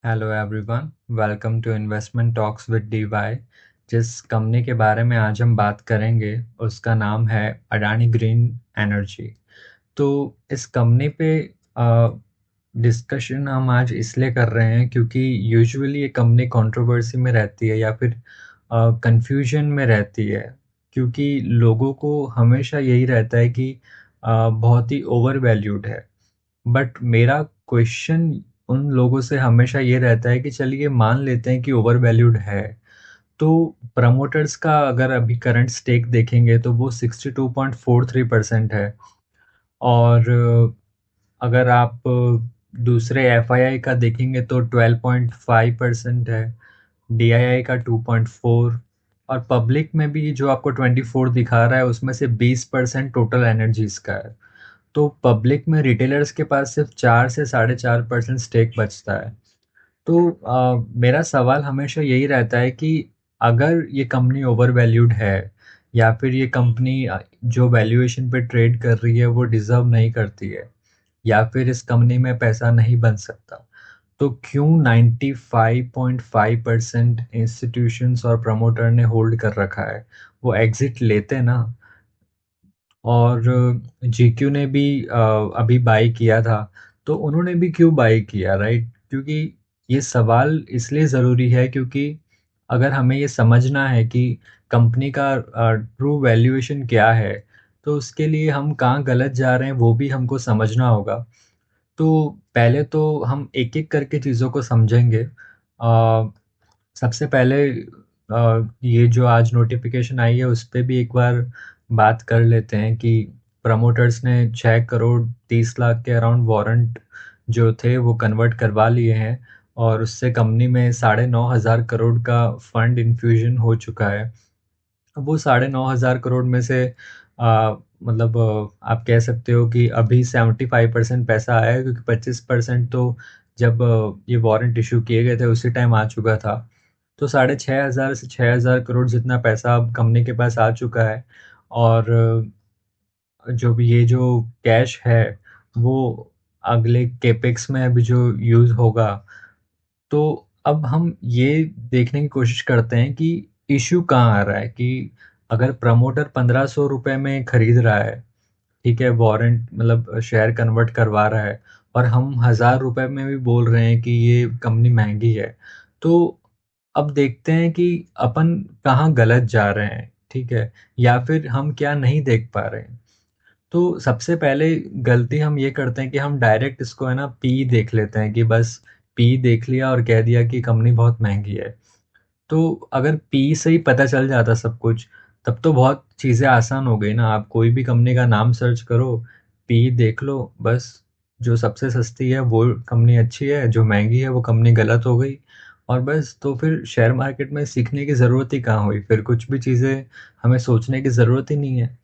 Hello everyone, welcome to investment talks with DY. जिस कंपनी के बारे में आज हम बात करेंगे उसका नाम है अडानी ग्रीन एनर्जी। तो इस कंपनी पे डिस्कशन हम आज इसलिए कर रहे हैं क्योंकि यूजुअली ये कंपनी कंट्रोवर्सी में रहती है या फिर कंफ्यूजन में रहती है, क्योंकि लोगों को हमेशा यही रहता है कि बहुत ही ओवर वैल्यूड है। बट मेरा क्वेश्चन उन लोगों से हमेशा ये रहता है कि चलिए मान लेते हैं कि ओवर वैल्यूड है, तो प्रमोटर्स का अगर अभी करंट स्टेक देखेंगे तो वो 62.43% है। और अगर आप दूसरे एफआईआई का देखेंगे तो 12.5% है, डीआईआई का 2.4, और पब्लिक में भी जो आपको 24 दिखा रहा है उसमें से 20% टोटल एनर्जीज का है। तो पब्लिक में रिटेलर्स के पास सिर्फ 4 से 4.5% स्टेक बचता है। तो मेरा सवाल हमेशा यही रहता है कि अगर ये कंपनी ओवर वैल्यूड है या फिर ये कंपनी जो वैल्यूएशन पे ट्रेड कर रही है वो डिजर्व नहीं करती है, या फिर इस कंपनी में पैसा नहीं बन सकता, तो क्यों 95.5% इंस्टीट्यूशंस और प्रमोटर ने होल्ड कर रखा है? वो एग्जिट लेते ना। और जीक्यू ने भी अभी बाई किया था, तो उन्होंने भी क्यों बाई किया, राइट? क्योंकि ये सवाल इसलिए ज़रूरी है क्योंकि अगर हमें ये समझना है कि कंपनी का ट्रू वैल्यूएशन क्या है, तो उसके लिए हम कहाँ गलत जा रहे हैं वो भी हमको समझना होगा। तो पहले तो हम एक एक करके चीज़ों को समझेंगे। सबसे पहले ये जो आज नोटिफिकेशन आई है उस पे भी एक बार बात कर लेते हैं कि प्रमोटर्स ने 6 करोड़ 30 लाख के अराउंड वारंट जो थे वो कन्वर्ट करवा लिए हैं, और उससे कंपनी में 9,500 करोड़ का फंड इन्फ्यूजन हो चुका है। अब वो 9,500 करोड़ में से मतलब आप कह सकते हो कि अभी 75% पैसा आया है, क्योंकि 25% तो जब ये वारंट इशू किए गए थे उसी टाइम आ चुका था। तो 6,500 से 6,000 करोड़ जितना पैसा अब कंपनी के पास आ चुका है। और जो भी ये जो कैश है वो अगले केपेक्स में अभी जो यूज़ होगा। तो अब हम ये देखने की कोशिश करते हैं कि इश्यू कहाँ आ रहा है, कि अगर प्रमोटर 1,500 रुपये में खरीद रहा है, ठीक है, वारंट मतलब शेयर कन्वर्ट करवा रहा है, और हम 1,000 रुपये में भी बोल रहे हैं कि ये कंपनी महंगी है, तो अब देखते हैं कि अपन कहाँ गलत जा रहे हैं, ठीक है, या फिर हम क्या नहीं देख पा रहे हैं। तो सबसे पहले गलती हम ये करते हैं कि हम डायरेक्ट इसको है ना पी देख लेते हैं, कि बस पी देख लिया और कह दिया कि कंपनी बहुत महंगी है। तो अगर पी से ही पता चल जाता सब कुछ, तब तो बहुत चीज़ें आसान हो गई ना। आप कोई भी कंपनी का नाम सर्च करो, पी देख लो, बस जो सबसे सस्ती है वो कंपनी अच्छी है, जो महंगी है वो कंपनी गलत हो गई, और बस। तो फिर शेयर मार्केट में सीखने की ज़रूरत ही कहाँ हुई, फिर कुछ भी चीज़ें हमें सोचने की ज़रूरत ही नहीं है।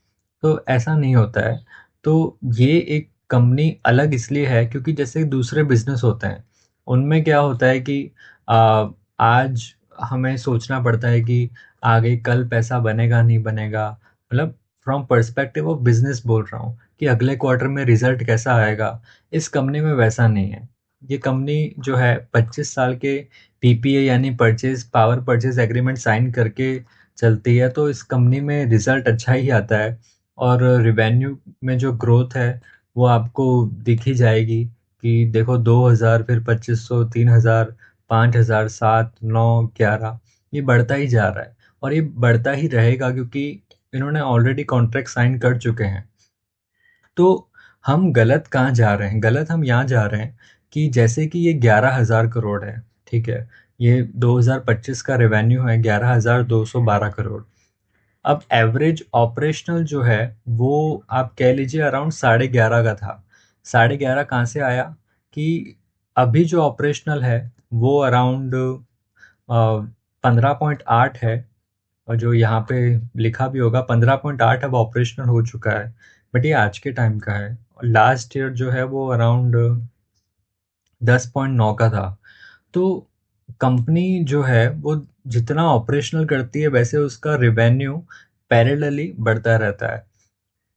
तो ऐसा नहीं होता है। तो ये एक कंपनी अलग इसलिए है क्योंकि जैसे दूसरे बिजनेस होते हैं, उनमें क्या होता है कि आज हमें सोचना पड़ता है कि आगे कल पैसा बनेगा नहीं बनेगा, मतलब फ्रॉम पर्सपेक्टिव ऑफ बिजनेस बोल रहा हूँ कि अगले क्वार्टर में रिजल्ट कैसा आएगा। इस कंपनी में वैसा नहीं है। ये कंपनी जो है 25 साल के पीपीए यानी purchase power purchase agreement sign करके चलती है, तो इस कंपनी में रिजल्ट अच्छा ही आता है। और रेवेन्यू में जो ग्रोथ है वो आपको दिख ही जाएगी, कि देखो 2,000, फिर 2,500, 3,000, 5,000, 7, 9, 11, ये बढ़ता ही जा रहा है, और ये बढ़ता ही रहेगा क्योंकि इन्होंने ऑलरेडी कॉन्ट्रैक्ट साइन कर चुके हैं। तो हम गलत कहाँ जा रहे हैं? गलत हम यहाँ जा रहे हैं कि जैसे कि ये 11,000 करोड़ है, ठीक है, ये 2025 का रेवेन्यू है 11,212 करोड़। अब एवरेज ऑपरेशनल जो है वो आप कह लीजिए अराउंड 11.5 का था। 11.5 कहाँ से आया? कि अभी जो ऑपरेशनल है वो अराउंड 15.8 है, और जो यहाँ पे लिखा भी होगा 15.8 अब ऑपरेशनल हो चुका है। बट ये आज के टाइम का है, और लास्ट ईयर जो है वो अराउंड 10.9 का था। तो कंपनी जो है वो जितना ऑपरेशनल करती है वैसे उसका रेवेन्यू पैरेलली बढ़ता रहता है।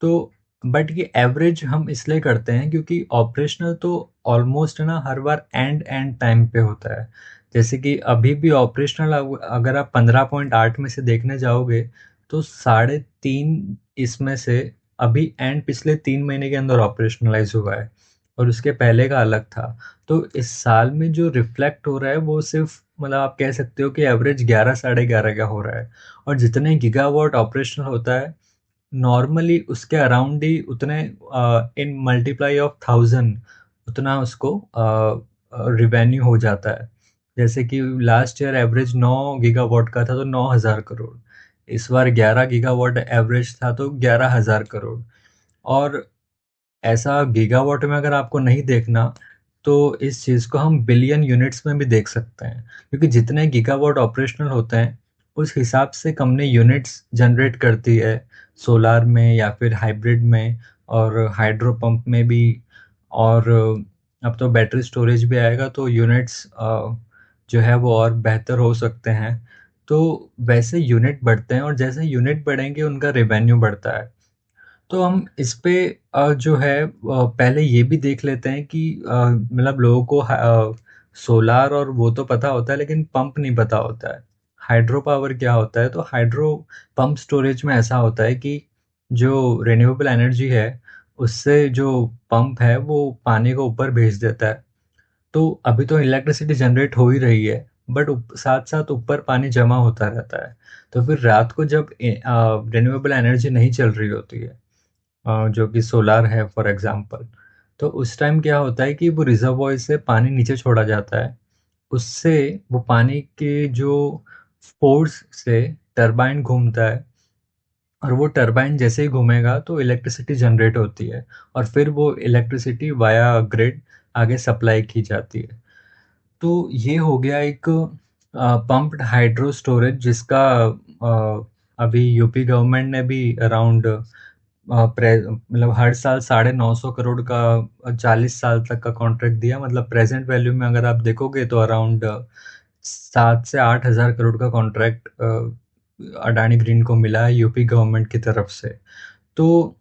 तो बट ये एवरेज हम इसलिए करते हैं क्योंकि ऑपरेशनल तो ऑलमोस्ट ना हर बार एंड एंड टाइम पे होता है। जैसे कि अभी भी ऑपरेशनल अगर आप 15.8 में से देखने जाओगे तो 3.5 इसमें से अभी एंड पिछले 3 महीने के अंदर ऑपरेशनलाइज हुआ है और उसके पहले का अलग था। तो इस साल में जो रिफ्लेक्ट हो रहा है वो सिर्फ मतलब आप कह सकते हो कि एवरेज 11 11.5 का हो रहा है। और जितने गीगावाट ऑपरेशनल होता है नॉर्मली उसके अराउंड ही उतने इन मल्टीप्लाई ऑफ 1000 उतना उसको रिवेन्यू हो जाता है। जैसे कि लास्ट ईयर एवरेज 9 गीगावाट का था तो 9000 करोड़। इस बार 11 गीगावाट एवरेज था तो 11,000 करोड़। और ऐसा गीगावाट में अगर आपको नहीं देखना तो इस चीज़ को हम बिलियन यूनिट्स में भी देख सकते हैं क्योंकि जितने गीगावाट ऑपरेशनल होते हैं उस हिसाब से कंपनी यूनिट्स जनरेट करती है सोलार में या फिर हाइब्रिड में और हाइड्रो पंप में भी। और अब तो बैटरी स्टोरेज भी आएगा तो यूनिट्स जो है वो और बेहतर हो सकते हैं। तो वैसे यूनिट बढ़ते हैं और जैसे यूनिट बढ़ेंगे उनका रेवेन्यू बढ़ता है। तो हम इस पे जो है पहले ये भी देख लेते हैं कि मतलब लोगों को सोलार और वो तो पता होता है लेकिन पंप नहीं पता होता है। हाइड्रो पावर क्या होता है? तो हाइड्रो पंप स्टोरेज में ऐसा होता है कि जो रिन्यूएबल एनर्जी है उससे जो पंप है वो पानी को ऊपर भेज देता है। तो अभी तो इलेक्ट्रिसिटी जनरेट हो ही रही है बट साथ साथ ऊपर पानी जमा होता रहता है। तो फिर रात को जब रिन्यूएबल एनर्जी नहीं चल रही होती है जो कि सोलार है फॉर एग्जांपल, तो उस टाइम क्या होता है कि वो रिजर्वॉयर से पानी नीचे छोड़ा जाता है। उससे वो पानी के जो फोर्स से टरबाइन घूमता है और वो टरबाइन जैसे ही घूमेगा तो इलेक्ट्रिसिटी जनरेट होती है और फिर वो इलेक्ट्रिसिटी वाया ग्रिड आगे सप्लाई की जाती है। तो ये हो गया एक पंप्ड हाइड्रो स्टोरेज जिसका अभी यूपी गवर्नमेंट ने भी अराउंड मतलब हर साल 950 करोड़ का 40 साल तक का कॉन्ट्रैक्ट दिया। मतलब प्रेजेंट वैल्यू में अगर आप देखोगे तो अराउंड 7 से 8 हजार करोड़ का कॉन्ट्रैक्ट अडानी ग्रीन को मिला है यूपी गवर्नमेंट की तरफ से। तो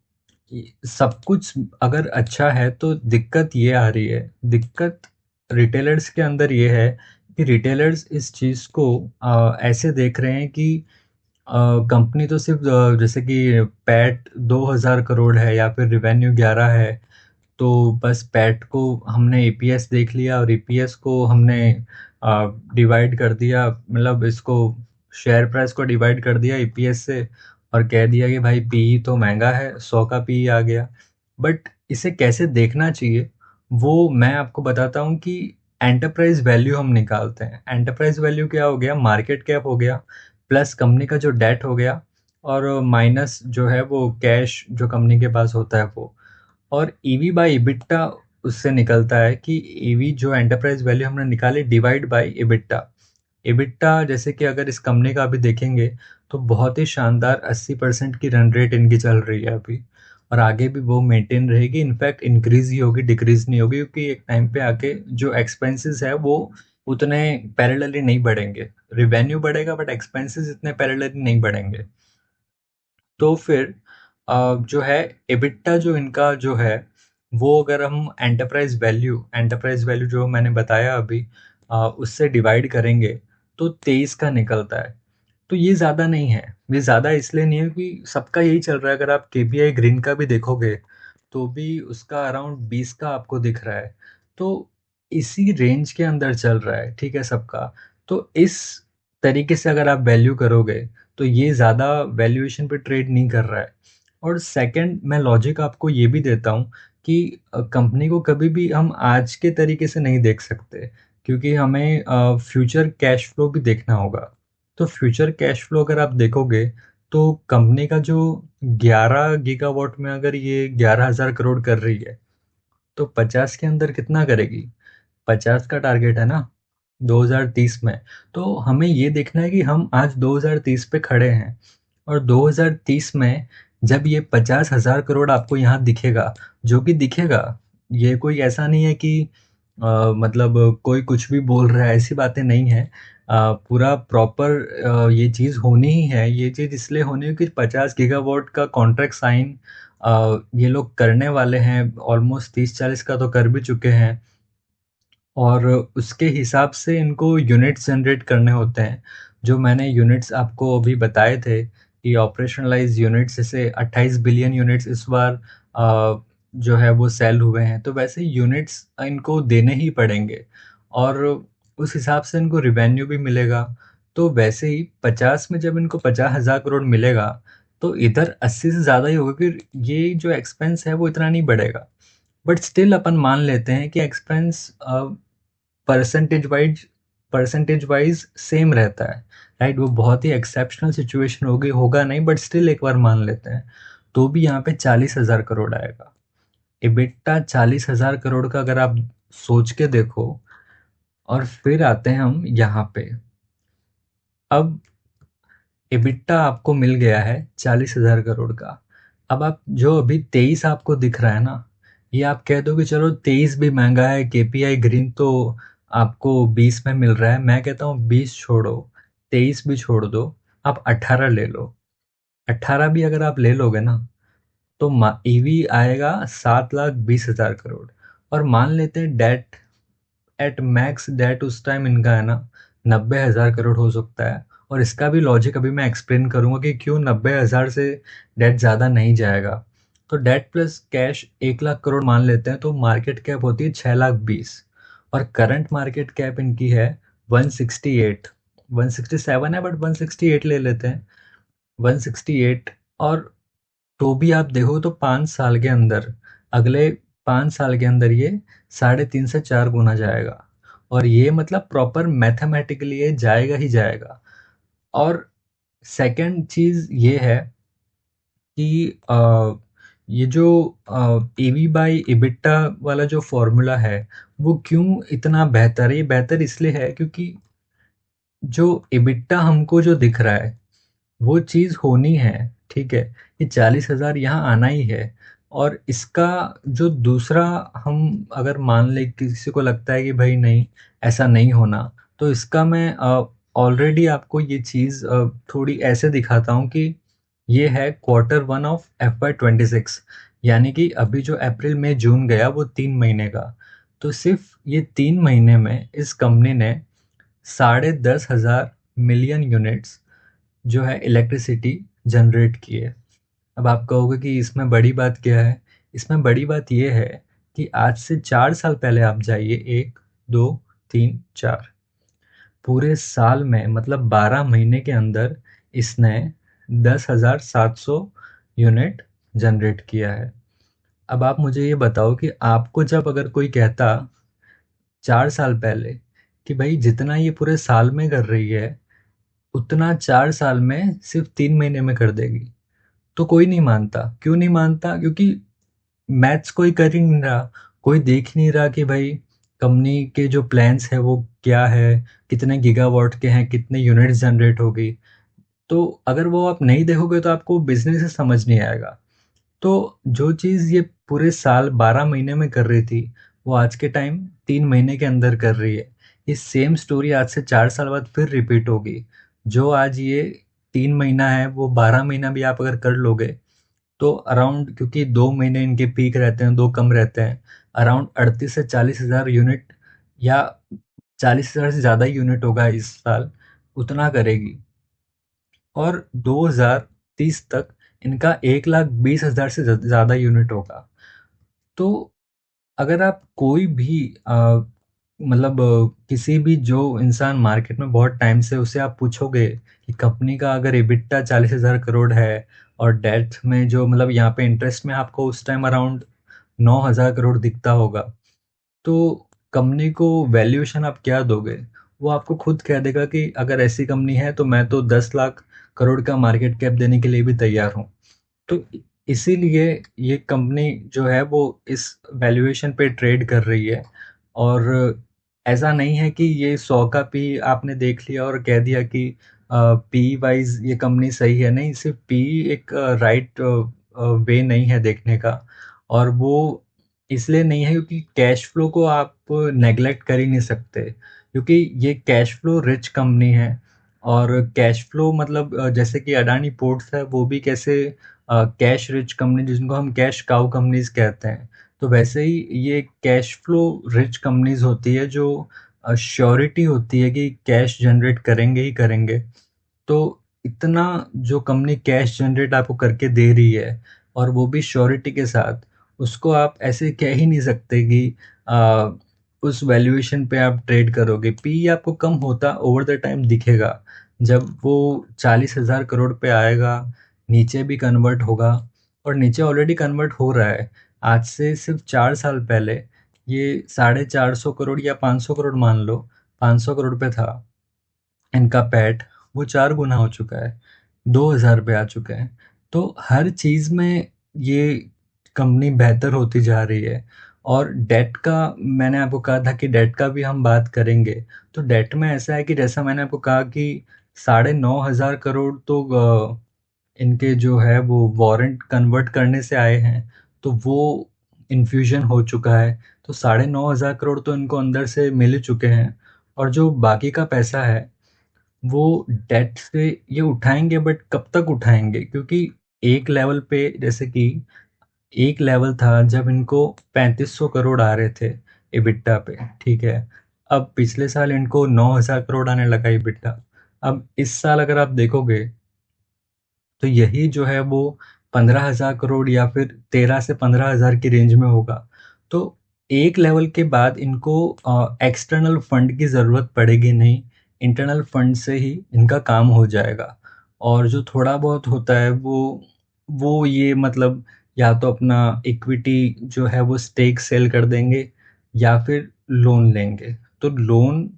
सब कुछ अगर अच्छा है तो दिक्कत ये आ रही है, दिक्कत रिटेलर्स के अंदर ये है कि रिटेलर्स इस चीज़ को ऐसे देख रहे हैं कि कंपनी तो सिर्फ जैसे कि पैट 2000 करोड़ है या फिर रिवेन्यू 11 है तो बस पैट को हमने ईपीएस देख लिया और ईपीएस को हमने डिवाइड कर दिया, मतलब इसको शेयर प्राइस को डिवाइड कर दिया ईपीएस से और कह दिया कि भाई पीई तो महंगा है, 100 का पीई आ गया। बट इसे कैसे देखना चाहिए वो मैं आपको बताता हूँ कि एंटरप्राइज वैल्यू हम निकालते हैं। एंटरप्राइज वैल्यू क्या हो गया? मार्केट कैप हो गया प्लस कंपनी का जो डेट हो गया और माइनस जो है वो कैश जो कंपनी के पास होता है वो। और ईवी बाय इबिट्टा उससे निकलता है कि ईवी जो एंटरप्राइज वैल्यू हमने निकाली डिवाइड बाय इबिट्टा। इबिट्टा जैसे कि अगर इस कंपनी का अभी देखेंगे तो बहुत ही शानदार 80% की रन रेट इनकी चल रही है अभी और आगे भी वो मेंटेन रहेगी, इनफैक्ट इंक्रीज ही होगी, डिक्रीज नहीं होगी क्योंकि एक टाइम पे आके जो एक्सपेंसेस है वो उतने पैरेलली नहीं बढ़ेंगे। रिवेन्यू बढ़ेगा बट एक्सपेंसेस इतने पैरेलली नहीं बढ़ेंगे। तो फिर जो है एबिट्टा जो इनका जो है वो अगर हम एंटरप्राइज वैल्यू जो मैंने बताया अभी उससे डिवाइड करेंगे तो 23 का निकलता है। तो ये ज़्यादा नहीं है, ये ज़्यादा इसलिए नहीं है कि सबका यही चल रहा है। अगर आप केपीआई ग्रीन का भी देखोगे तो भी उसका अराउंड 20 का आपको दिख रहा है। तो इसी रेंज के अंदर चल रहा है, ठीक है सबका। तो इस तरीके से अगर आप वैल्यू करोगे तो ये ज़्यादा वैल्यूएशन पे ट्रेड नहीं कर रहा है। और सेकंड मैं लॉजिक आपको ये भी देता हूँ कि कंपनी को कभी भी हम आज के तरीके से नहीं देख सकते क्योंकि हमें फ्यूचर कैश फ्लो भी देखना होगा। तो फ्यूचर कैश फ्लो अगर आप देखोगे तो कंपनी का जो 11 गीगावाट में अगर ये 11,000 करोड़ कर रही है तो 50 के अंदर कितना करेगी? 50 का टारगेट है ना 2030 में। तो हमें ये देखना है कि हम आज 2030 पे खड़े हैं और 2030 में जब ये 50,000 करोड़ आपको यहाँ दिखेगा, जो कि दिखेगा, ये कोई ऐसा नहीं है कि मतलब कोई कुछ भी बोल रहा है, ऐसी बातें नहीं है। पूरा प्रॉपर ये चीज़ होनी ही है। ये चीज़ इसलिए होनी है कि 50 गीगावाट का कॉन्ट्रैक्ट साइन ये लोग करने वाले हैं, ऑलमोस्ट 30-40 का तो कर भी चुके हैं और उसके हिसाब से इनको यूनिट्स जनरेट करने होते हैं। जो मैंने यूनिट्स आपको अभी बताए थे कि ऑपरेशनलाइज़ यूनिट्स जैसे 28 बिलियन यूनिट्स इस बार जो है वो सेल हुए हैं, तो वैसे यूनिट्स इनको देने ही पड़ेंगे और उस हिसाब से इनको रिवेन्यू भी मिलेगा। तो वैसे ही 50 में जब इनको 50,000 करोड़ मिलेगा, तो इधर 80 से ज़्यादा ही होगा, फिर ये जो एक्सपेंस है वो इतना नहीं बढ़ेगा। बट स्टिल अपन मान लेते हैं कि expense percentage wise percentage wise same रहता है, राइट? वो बहुत ही एक्सेप्शनल सिचुएशन होगी, होगा नहीं, बट स्टिल एक बार मान लेते हैं, तो भी यहाँ पे 40,000 करोड़ आएगा। EBITDA 40,000 करोड़ का अगर आप सोच के देखो, और फिर आते हैं हम यहाँ पे। अब EBITDA आपको मिल गया है 40,000 करोड़ का। अब आप जो अभी 23 आपको दिख रहा है ना, ये आप कह दो कि चलो 23 भी महंगा है, केपीआई ग्रीन तो आपको 20 में मिल रहा है। मैं कहता हूँ 20 छोड़ो, 23 भी छोड़ दो, आप 18 ले लो। 18 भी अगर आप ले लोगे ना, तो ईवी आएगा 7,20,000 करोड़। और मान लेते हैं डेट, एट मैक्स डेट उस टाइम इनका है ना 90,000 करोड़ हो सकता है। और इसका भी लॉजिक अभी मैं एक्सप्लेन करूंगा कि क्यों 90,000 से डेट ज़्यादा नहीं जाएगा। तो debt plus cash 1 lakh crore मान लेते हैं, तो मार्केट कैप होती है 6,20,000 और करंट मार्केट कैप इनकी है 168, 167 है, बट 168 ले लेते हैं, 168। और तो भी आप देखो तो 5 साल के अंदर, अगले 5 साल के अंदर ये 3.5 से 4 गुना जाएगा। और ये मतलब प्रॉपर मैथमेटिकली ये जाएगा ही जाएगा। और सेकंड चीज ये है कि ये जो ईवी बाई इबिट्टा वाला जो फॉर्मूला है, वो क्यों इतना बेहतर है? ये बेहतर इसलिए है क्योंकि जो इबिट्टा हमको जो दिख रहा है वो चीज़ होनी है, ठीक है? ये 40,000 यहाँ आना ही है। और इसका जो दूसरा, हम अगर मान लें किसी को लगता है कि भाई नहीं, ऐसा नहीं होना, तो इसका मैं ऑलरेडी आपको ये चीज़ थोड़ी ऐसे दिखाता हूँ कि ये है Q1 ऑफ FY26, यानी कि अभी जो अप्रैल मई जून गया वो 3 महीने का। तो सिर्फ ये 3 महीने में इस कंपनी ने 10,500 मिलियन यूनिट्स जो है इलेक्ट्रिसिटी जनरेट की है। अब आप कहोगे कि इसमें बड़ी बात क्या है? इसमें बड़ी बात ये है कि आज से 4 साल पहले आप जाइए, 1, 2, 3, 4 पूरे साल में, मतलब 12 महीने के अंदर इसने 10,700 यूनिट जनरेट किया है। अब आप मुझे ये बताओ कि आपको जब अगर कोई कहता 4 साल पहले कि भाई जितना ये पूरे साल में कर रही है उतना 4 साल में सिर्फ 3 महीने में कर देगी, तो कोई नहीं मानता। क्यों नहीं मानता? क्योंकि मैथ्स कोई कर ही नहीं रहा, कोई देख ही नहीं रहा कि भाई कंपनी के जो प्लान्स है वो क्या है, कितने गीगावाट के हैं, कितने यूनिट्स जनरेट होगी। तो अगर वो आप नहीं देखोगे तो आपको बिजनेस से समझ नहीं आएगा। तो जो चीज़ ये पूरे साल 12 महीने में कर रही थी, वो आज के टाइम 3 महीने के अंदर कर रही है। ये सेम स्टोरी आज से 4 साल बाद फिर रिपीट होगी। जो आज ये 3 महीना है, वो 12 महीना भी आप अगर कर लोगे, तो अराउंड, क्योंकि 2 महीने इनके पीक रहते हैं, 2 कम रहते हैं, अराउंड 38 से 40 हज़ार यूनिट, या 40 हज़ार से ज़्यादा यूनिट होगा इस साल, उतना करेगी। और 2030 तक इनका 1,20,000 से ज़्यादा यूनिट होगा। तो अगर आप कोई भी मतलब किसी भी जो इंसान मार्केट में बहुत टाइम से, उससे आप पूछोगे कि कंपनी का अगर EBITDA 40,000 करोड़ है और डेट में जो, मतलब यहाँ पे इंटरेस्ट में आपको उस टाइम अराउंड 9,000 करोड़ दिखता होगा, तो कंपनी को वैल्यूएशन आप क्या दोगे? वो आपको खुद कह देगा कि अगर ऐसी कंपनी है तो मैं तो 10 लाख करोड़ का मार्केट कैप देने के लिए भी तैयार हूँ। तो इसीलिए ये कंपनी जो है वो इस वैल्यूएशन पे ट्रेड कर रही है। और ऐसा नहीं है कि ये 100 का पी आपने देख लिया और कह दिया कि पी वाइज ये कंपनी सही है। नहीं, सिर्फ पी एक राइट वे नहीं है देखने का। और वो इसलिए नहीं है क्योंकि कैश फ्लो को आप नेग्लेक्ट कर ही नहीं सकते, क्योंकि ये कैश फ्लो रिच कंपनी है। और कैश फ्लो मतलब जैसे कि अडानी पोर्ट्स है वो भी कैसे कैश रिच कंपनी जिनको हम कैश काउ कंपनीज कहते हैं, तो वैसे ही ये कैश फ्लो रिच कंपनीज होती है जो श्योरिटी होती है कि कैश जनरेट करेंगे ही करेंगे। तो इतना जो कंपनी कैश जनरेट आपको करके दे रही है और वो भी श्योरिटी के साथ, उसको आप ऐसे कह ही नहीं सकते कि आ, उस वैल्यूएशन पे आप ट्रेड करोगे। पी आपको कम होता ओवर द टाइम दिखेगा, जब वो 40,000 करोड़ पे आएगा, नीचे भी कन्वर्ट होगा, और नीचे ऑलरेडी कन्वर्ट हो रहा है। आज से सिर्फ 4 साल पहले ये 450 करोड़ या 500 करोड़ मान लो, 500 करोड़ पे था इनका पैट, वो 4 गुना हो चुका है, 2,000 पे आ चुका है। तो हर चीज़ में ये कंपनी बेहतर होती जा रही है। और डेट का मैंने आपको कहा था कि डेट का भी हम बात करेंगे। तो डेट में ऐसा है कि जैसा मैंने आपको कहा कि 9,500 करोड़ तो इनके जो है वो वारंट कन्वर्ट करने से आए हैं, तो वो इन्फ्यूजन हो चुका है। तो 9,500 करोड़ तो इनको अंदर से मिल ही चुके हैं। और जो बाकी का पैसा है वो डेट से ये उठाएंगे, बट कब तक उठाएंगे? क्योंकि एक लेवल पे, जैसे कि एक लेवल था जब इनको 3500 करोड़ आ रहे थे इबिट्टा पे, ठीक है। अब पिछले साल इनको 9,000 करोड़ आने लगा इबिट्टा। अब इस साल अगर आप देखोगे तो यही जो है वो 15,000 करोड़ या फिर 13 से 15,000 की रेंज में होगा। तो एक लेवल के बाद इनको एक्सटर्नल फंड की ज़रूरत पड़ेगी नहीं, इंटरनल फंड से ही इनका काम हो जाएगा। और जो थोड़ा बहुत होता है वो ये मतलब या तो अपना इक्विटी जो है वो स्टेक सेल कर देंगे या फिर लोन लेंगे। तो लोन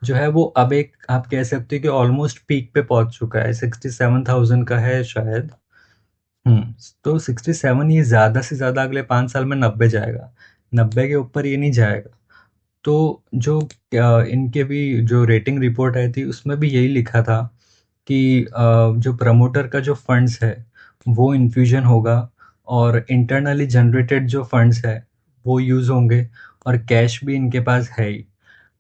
जो है वो अब एक आप कह सकते हो कि ऑलमोस्ट पीक पे पहुंच चुका है, 67,000 का है शायद। हम्म। तो 67 ये ज़्यादा से ज़्यादा अगले 5 साल में 90 जाएगा, 90 के ऊपर ये नहीं जाएगा। तो जो इनके भी जो रेटिंग रिपोर्ट आई थी उसमें भी यही लिखा था कि जो प्रमोटर का जो फंड्स है वो इन्फ्यूजन होगा, और इंटरनली जनरेटेड जो फंड्स है वो यूज़ होंगे, और कैश भी इनके पास है ही।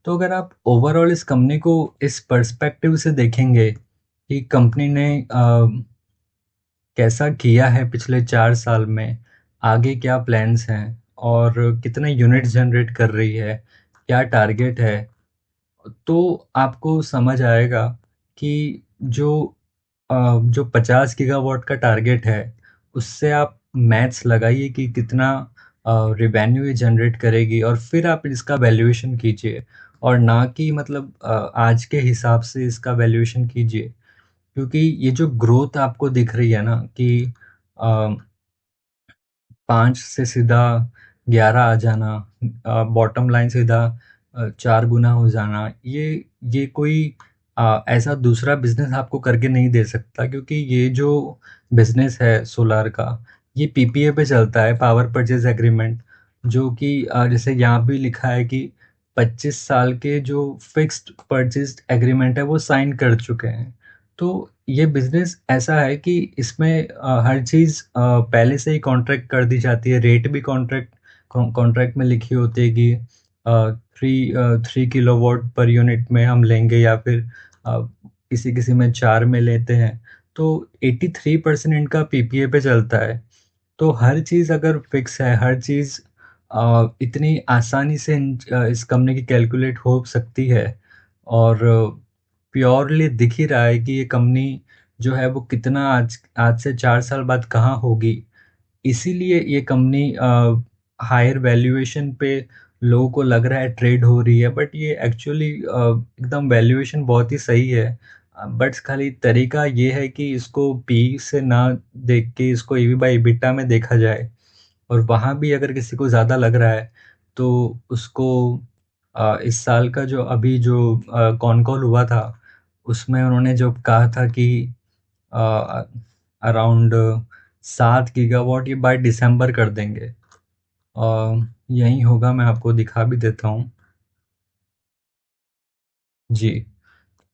तो अगर आप ओवरऑल इस कंपनी को इस पर्सपेक्टिव से देखेंगे कि कंपनी ने कैसा किया है पिछले 4 साल में, आगे क्या प्लान्स हैं, और कितने यूनिट्स जनरेट कर रही है, क्या टारगेट है, तो आपको समझ आएगा कि जो जो 50 गीगावाट का टारगेट है उससे आप मैथ्स लगाइए कि कितना रिवेन्यू ये जनरेट करेगी, और फिर आप इसका वैल्यूएशन कीजिए। और ना कि मतलब आज के हिसाब से इसका वैल्यूएशन कीजिए। क्योंकि ये जो ग्रोथ आपको दिख रही है ना कि 5 से सीधा 11 आ जाना, बॉटम लाइन सीधा 4 गुना हो जाना, ये कोई ऐसा दूसरा बिजनेस आपको करके नहीं दे सकता। क्योंकि ये जो बिजनेस है सोलार का, ये पीपीए पे चलता है, पावर परचेज एग्रीमेंट, जो कि जैसे यहाँ भी लिखा है कि 25 साल के जो फिक्स्ड परचेज एग्रीमेंट है वो साइन कर चुके हैं। तो ये बिजनेस ऐसा है कि इसमें हर चीज़ पहले से ही कॉन्ट्रैक्ट कर दी जाती है। रेट भी कॉन्ट्रैक्ट में लिखी होती है कि 3 किलोवाट पर यूनिट में हम लेंगे, या फिर किसी किसी में 4 में लेते हैं। तो 83% इनका पीपीए पे चलता है। तो हर चीज़ अगर फिक्स है, हर चीज़ इतनी आसानी से इस कंपनी की कैलकुलेट हो सकती है। और प्योरली दिख ही रहा है कि ये कंपनी जो है वो कितना आज आज से 4 साल बाद कहाँ होगी। इसीलिए ये कंपनी हायर वैल्यूएशन पे लोगों को लग रहा है ट्रेड हो रही है, बट ये एक्चुअली एकदम वैल्यूएशन बहुत ही सही है। बट खाली तरीका ये है कि इसको पी से ना देख के इसको ईवी बाई EBITDA में देखा जाए। और वहाँ भी अगर किसी को ज़्यादा लग रहा है तो उसको इस साल का जो अभी जो कॉन कॉल हुआ था उसमें उन्होंने जो कहा था कि अराउंड 7 गीगावाट ये बाय दिसंबर कर देंगे। यही होगा, मैं आपको दिखा भी देता हूँ। जी,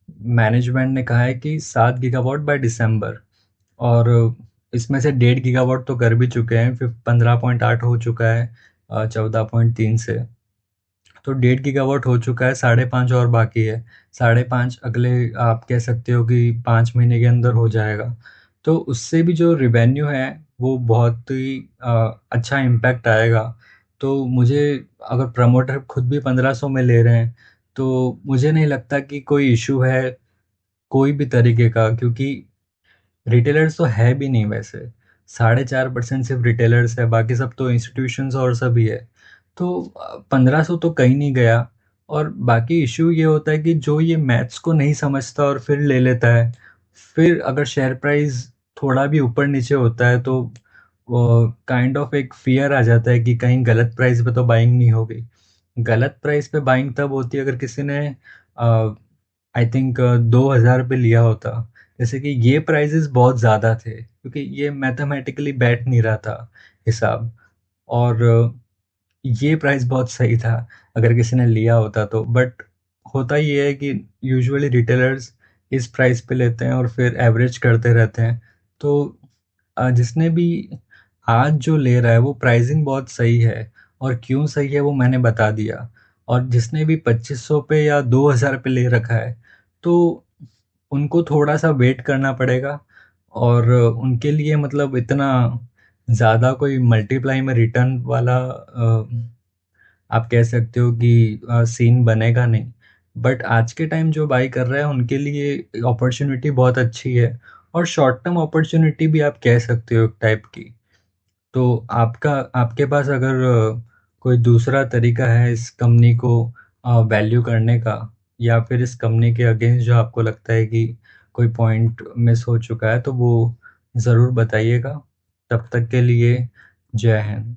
मैनेजमेंट ने कहा है कि 7 गीगावाट बाय दिसंबर। और इसमें से 1.5 गीगावाट तो कर भी चुके हैं, फिर 15.8 हो चुका है 14.3 से। तो 1.5 गीगावाट हो चुका है, 5.5 और बाकी है। 5.5 अगले आप कह सकते हो कि 5 महीने के अंदर हो जाएगा। तो उससे भी जो रेवेन्यू है वो बहुत ही अच्छा इम्पैक्ट आएगा। तो मुझे, अगर प्रमोटर खुद भी 1500 में ले रहे हैं, तो मुझे नहीं लगता कि कोई इशू है कोई भी तरीके का, क्योंकि रिटेलर्स तो है भी नहीं वैसे। 4.5% सिर्फ रिटेलर्स है, बाकी सब तो इंस्टीट्यूशंस और सभी है। तो 1500 तो कहीं नहीं गया। और बाकी इशू ये होता है कि जो ये मैथ्स को नहीं समझता और फिर ले लेता है, फिर अगर शेयर प्राइस थोड़ा भी ऊपर नीचे होता है तो काइंड ऑफ एक फियर आ जाता है कि कहीं गलत प्राइस पे तो बाइंग नहीं हो गई। गलत प्राइस पे बाइंग तब होती है अगर किसी ने आई थिंक 2000 पे लिया होता। जैसे कि ये प्राइजेस बहुत ज़्यादा थे क्योंकि ये मैथमेटिकली बैठ नहीं रहा था हिसाब। और ये प्राइस बहुत सही था अगर किसी ने लिया होता तो। बट होता ये है कि यूजुअली रिटेलर्स इस प्राइस पे लेते हैं और फिर एवरेज करते रहते हैं। तो जिसने भी आज जो ले रहा है वो प्राइसिंग बहुत सही है, और क्यों सही है वो मैंने बता दिया। और जिसने भी 2500 पे या 2000 पे ले रखा है, तो उनको थोड़ा सा वेट करना पड़ेगा। और उनके लिए मतलब इतना ज़्यादा कोई मल्टीप्लाई में रिटर्न वाला आप कह सकते हो कि सीन बनेगा नहीं। बट आज के टाइम जो बाई कर रहा है उनके लिए अपॉर्चुनिटी बहुत अच्छी है, और शॉर्ट टर्म अपॉर्चुनिटी भी आप कह सकते हो एक टाइप की। तो आपके पास अगर कोई दूसरा तरीका है इस कंपनी को वैल्यू करने का, या फिर इस कंपनी के अगेंस्ट जो आपको लगता है कि कोई पॉइंट मिस हो चुका है, तो वो ज़रूर बताइएगा। तब तक के लिए जय हिंद।